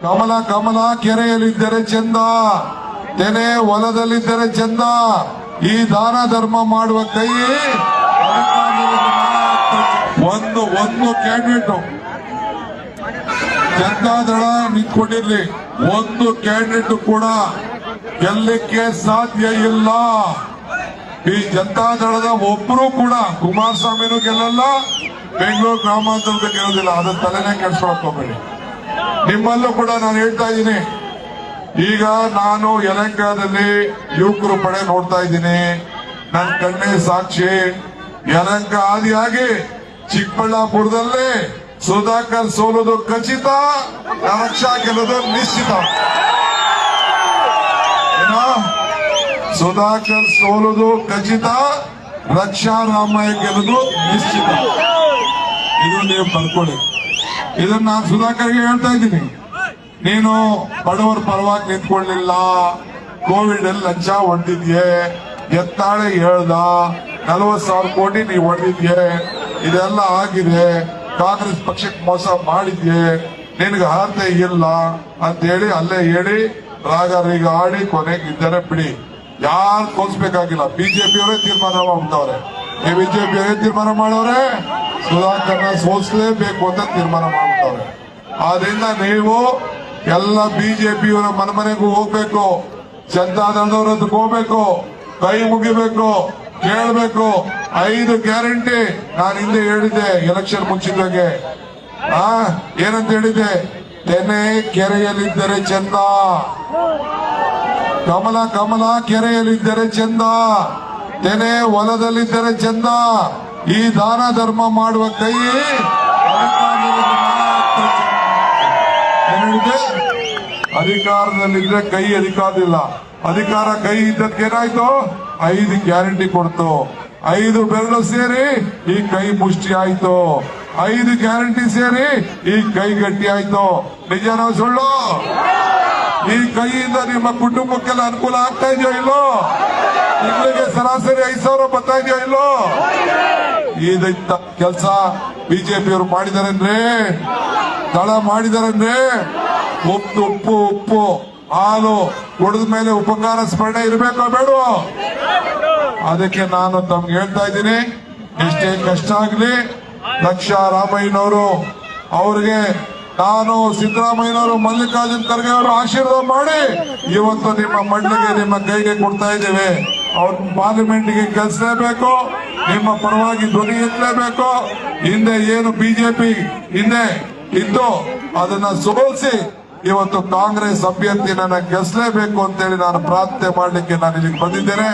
ಕಮಲ ಕಮಲ ಕೆರೆಯಲ್ಲಿದ್ದರೆ ಚಂದ, ತೆನೆ ಹೊಲದಲ್ಲಿದ್ದರೆ ಚಂದ. ಈ ದಾನ ಧರ್ಮ ಮಾಡುವ ಕೈ ಒಂದು ಕ್ಯಾಂಡಿಡೇಟ್ ಜನತಾದಳ ನಿಂತ್ಕೊಂಡಿರ್ಲಿ, ಒಂದು ಕ್ಯಾಂಡಿಡೇಟ್ ಕೂಡ ಗೆಲ್ಲಕ್ಕೆ ಸಾಧ್ಯ ಇಲ್ಲ. ಈ ಜನತಾದಳದ ಒಬ್ರು ಕೂಡ ಕುಮಾರಸ್ವಾಮಿನೂ ಗೆಲ್ಲಲ್ಲ, ಬೆಂಗಳೂರು ಗ್ರಾಮಾಂತರದ ಗೆಲ್ಲೋದಿಲ್ಲ. ಅದನ್ನ ತಲೆನೇ ಕೆಡಿಸ್ಕೊಳಕ್ ಹೋಗ್ಬೇಡಿ. ನಿಮ್ಮಲ್ಲೂ ಕೂಡ ನಾನು ಹೇಳ್ತಾ ಇದ್ದೀನಿ, ಈಗ ನಾನು ಯಲಹಂಕದಲ್ಲಿ ಯುವಕರು ಪಡೆ ನೋಡ್ತಾ ಇದ್ದೀನಿ. ನನ್ನ ಕಣ್ಣೇ ಸಾಕ್ಷಿ. ಯಲಹಂಕ ಆದಿಯಾಗಿ ಚಿಕ್ಕಬಳ್ಳಾಪುರದಲ್ಲಿ ಸುಧಾಕರ್ ಸೋಲೋದು ಖಚಿತ, ರಕ್ಷಾ ಗೆಲ್ಲೋದು ನಿಶ್ಚಿತ. ಸುಧಾಕರ್ ಸೋಲೋದು ಖಚಿತ, ರಕ್ಷಾ ರಾಮಯ್ಯ ಗೆಲ್ಲೋದು ನಿಶ್ಚಿತ. ಇದು ನೀವು ಬರ್ಕೊಳ್ಳಿ. ಇದನ್ನ ನಾನು ಸುಧಾಕರ್ಗೆ ಹೇಳ್ತಾ ಇದ್ದೀನಿ, ನೀನು ಬಡವರ ಪರವಾಗಿ ನಿಂತ್ಕೊಳ್ಳಿಲ್ಲ. ಕೋವಿಡ್ ಅಲ್ಲಿ ಲಂಚ ಹೊಡೆದಿದ್ಯೆ, ಎತ್ತಾಳೆ ಹೇಳ್ದ, 40,000 ಕೋಟಿ ನೀವು ಹೊಡೆದಿದ್ಯೆ, ಇದೆಲ್ಲ ಆಗಿದೆ. ಕಾಂಗ್ರೆಸ್ ಪಕ್ಷಕ್ಕೆ ಮೋಸ ಮಾಡಿದ್ಯೆ, ನಿನ್ಗೆ ಅರ್ಹತೆ ಇಲ್ಲ ಅಂತ ಹೇಳಿ ಅಲ್ಲೇ ಹೇಳಿ ರಾಗರೀಗ ಆಡಿ ಕೊನೆಗೆ ಇದ್ದಾರೆ ಬಿಡಿ. ಯಾರು ಸೋಲ್ಸ್ಬೇಕಾಗಿಲ್ಲ, ಬಿಜೆಪಿಯವರೇ ತೀರ್ಮಾನ ಮಾಡ್ಬಿಟ್ಟವ್ರೆ. ಬಿಜೆಪಿಯವರೇ ತೀರ್ಮಾನ ಮಾಡವ್ರೆ, ಸುಧಾಕರ್ನ ಸೋಲ್ಸಲೇಬೇಕು ಅಂತ ತೀರ್ಮಾನ ಮಾಡ್ಬಿಟ್ಟವ್ರೆ. ಆದ್ರಿಂದ ನೀವು ಎಲ್ಲ ಬಿಜೆಪಿಯವರ ಮನೆಗೂ ಹೋಗ್ಬೇಕು, ಜನತಾದಳದವ್ರ ಹತ್ರಕ್ಕೆ ಹೋಗ್ಬೇಕು, ಕೈ ಮುಗಿಬೇಕು, ಕೇಳಬೇಕು. 5 ಗ್ಯಾರಂಟಿ ನಾನು ಹಿಂದೆ ಹೇಳಿದ್ದೆ ಎಲೆಕ್ಷನ್ ಮುಂಚಿತವಾಗಿ. ಏನಂತ ಹೇಳಿದ್ದೆ? ತೆನೆ ಕೆರೆಯಲ್ಲಿದ್ದರೆ ಚಂದ, ಕಮಲ ಕಮಲ ಕೆರೆಯಲ್ಲಿದ್ದರೆ ಚಂದ, ತೆನೆ ಹೊಲದಲ್ಲಿದ್ದರೆ ಚಂದ. ಈ ದಾನ ಧರ್ಮ ಮಾಡುವ ಕೈ ಅಧಿಕಾರದಲ್ಲಿದ್ರೆ ಕೈ ಅಧಿಕಾರದಿಲ್ಲ. ಅಧಿಕಾರ ಕೈ ಇದ್ದಕ್ಕೇನಾಯ್ತು? 5 ಗ್ಯಾರಂಟಿ ಕೊಡ್ತು. 5 ಬೆರಳು ಸೇರಿ ಈ ಕೈ ಮುಷ್ಟಿ ಆಯ್ತು. 5 ಗ್ಯಾರಂಟಿ ಸೇರಿ ಈ ಕೈ ಗಟ್ಟಿ ಆಯ್ತು. ನಿಜನೋ ಸುಳ್ಳು? ಈ ಕೈಯಿಂದ ನಿಮ್ಮ ಕುಟುಂಬಕ್ಕೆಲ್ಲ ಅನುಕೂಲ ಆಗ್ತಾ ಇದೆಯೋ ಇಲ್ಲೋ? ತಿಂಗಳಿಗೆ ಸರಾಸರಿ 5,000 ಬರ್ತಾ ಇದೆಯೋ ಇಲ್ಲೋ? ಇದಂತ ಕೆಲಸ ಬಿಜೆಪಿಯವರು ಮಾಡಿದಾರೇನ್ರಿ? ದಳ ಮಾಡಿದಾರೇನ್ರಿ? ಉಪ್ಪು ಹಾಲು ಕುಡಿದ ಮೇಲೆ ಉಪಕಾರ ಸ್ಮರಣೆ ಇರಬೇಕೋ ಬೇಡವೋ? ಅದಕ್ಕೆ ನಾನು ತಮ್ಗೆ ಹೇಳ್ತಾ ಇದ್ದೀನಿ, ಎಷ್ಟೇ ಕಷ್ಟ ಆಗ್ಲಿ ರಕ್ಷಾ ರಾಮಯ್ಯನವರು ಅವ್ರಿಗೆ ನಾನು ಸಿದ್ದರಾಮಯ್ಯನವರು ಮಲ್ಲಿಕಾರ್ಜುನ್ ಖರ್ಗೆ ಅವರು ಆಶೀರ್ವಾದ ಮಾಡಿ ಇವತ್ತು ನಿಮ್ಮ ಮಣ್ಣಿಗೆ ನಿಮ್ಮ ಕೈಗೆ ಕೊಡ್ತಾ ಇದ್ದೇವೆ. ಅವ್ರ ಪಾರ್ಲಿಮೆಂಟ್ಗೆ ಗೆಲ್ಸಲೇಬೇಕು, ನಿಮ್ಮ ಪರವಾಗಿ ಧ್ವನಿ ಎತ್ತಲೇಬೇಕು. ಹಿಂದೆ ಏನು ಬಿಜೆಪಿ ಹಿಂದೆ ಇದ್ದು ಅದನ್ನ ಸೋಲಿಸಿ ಇವತ್ತು ಕಾಂಗ್ರೆಸ್ ಅಭ್ಯರ್ಥಿನ ಗೆಲ್ಸಲೇಬೇಕು ಅಂತೇಳಿ ನಾನು ಪ್ರಾರ್ಥನೆ ಮಾಡ್ಲಿಕ್ಕೆ ನಾನು ಇಲ್ಲಿಗೆ ಬಂದಿದ್ದೇನೆ.